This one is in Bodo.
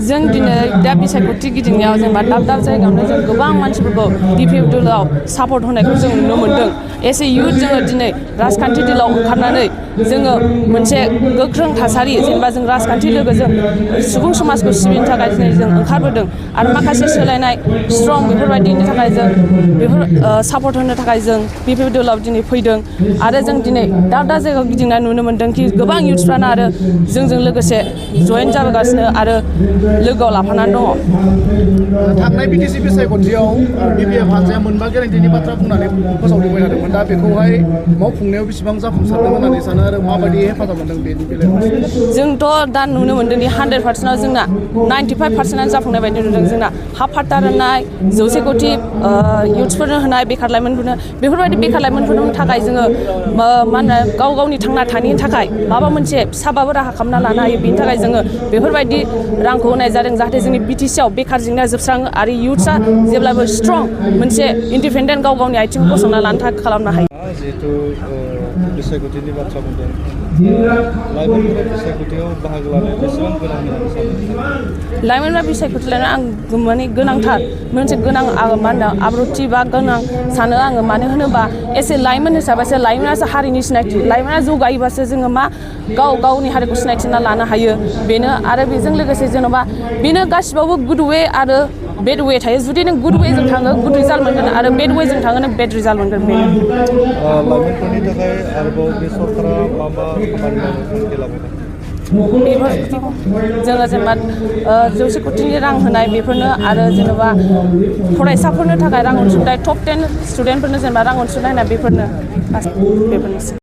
जों दिनै दा बिसायख'थि गिदिंनायाव जेनेबा दाब दाब जायगायावनो जों गोबां मानसिफोरखौ डिपिएफडब्लिउआव सापर्ट होनायखौ जों नुनो मोन्दों। एस ए इयुथ जोङो दिनै राजखान्थि दिलाव ओंखारनानै जोङो मोनसे गोख्रों थासारि जेनेबा जों राजखान्थि लोगोजों सुबुं समाजखौ सिबिनो थाखाय दिनै जों ओंखारबोदों आरो माखासे सोलायनाय स्ट्रं बेफोरबायदिनि थाखाय जों बेफोर सापर्ट होनो थाखाय जों डिपिएफडब्लिउआव दिनै फैदों आरो जों दिनै दाब दाब जायगायाव गिदिंना नुनो मोन्दों कि गोबां इयुथ्सफ्रानो आरो जोंजों लोगोसे जयेन जाबोगासिनो आरो लोगोआव लाफानानै दङ। थांनाय बिटिसि बिसायख'थियाव बिपिएफ हानजाया मोनबा गेरेन्टिनि बाथ्रा बुंनानै फोसावदोंबाय थादोंमोन। दा बेखौहाय मावफुंनायाव बेसेबां जाफुंसारदों होननानै सानो आरो माबायदि हेफाजाब मोनदों बेनि बेलायाव? जोंथ' दा नुनो मोन्दों दि 100%आव जोंना 95%आनो जाफुंनाय बायदि नुदों। जोंना हाफ फाट्टा राननाय 100 कोटि इयुथ्सफोरनो होनाय बेखार लाइमोनफोरनो बेफोरबायदि बेखार लाइमोनफोरनि थाखाय जोङो मा होनो गाव गावनि थांना थानायनि थाखाय माबा मोनसे फिसाबाबो राहा खालामना लानो हायो। बेनि थाखाय जोङो बेफोरबायदि रांखौ होनाय जादों जाहाथे जोंनि बिटिसिआव बेखार जेंनाया जोबस्राङो आरो इयुथ्सआ जेब्लाबो स्ट्रं मोनसे इन्डिपेन्डेन्ट गाव गावनि आथिङाव गसंना लानो थाखाय खालामनो हायो। जिहेतु बिसायख'थिनि बाथ्रा बुंदों, लाइमोनफोरा बिसायख'थियाव बाहागो लानाया बेसेबां गोनां होननानै सानो? लाइमोनफोरा बिसायख'थि लानाया आं माने गोनांथार मोनसे गोनां मा होनो आब्रुथि बा गोनां सानो आङो। मानो होनोबा एसे लाइमोन हिसाबैसो लाइमोनासो हारिनि सिनायथि। लाइमोना जौगायोबासो जोङो मा गाव गावनि हारिखौ सिनायथिना लानो हायो। बेनो आरो बेजों लोगोसे जेन'बा बेनो गासिबावबो गुड वे आरो बेड वे थायो। जुदि नों गुड वेजों थाङो गुड रिजाल्ट मोनगोन आरो बेड वेजों थाङो नों बेड रिजाल्ट मोनगोन। बेनो लाइमोनफोरनि थाखाय आरोबाव बे सरकारा मा खामानि मावनो थांखि लाबाय? जोङो जेनेबा 100 कोटिनि रां होनाय बेफोरनो आरो जेनेबा फरायसाफोरनो थाखाय रां अनसुंथाइ टप 10 स्टुडेन्टफोरनो जेनेबा रां अनसुंथाइ होनाय बेफोरनोसै।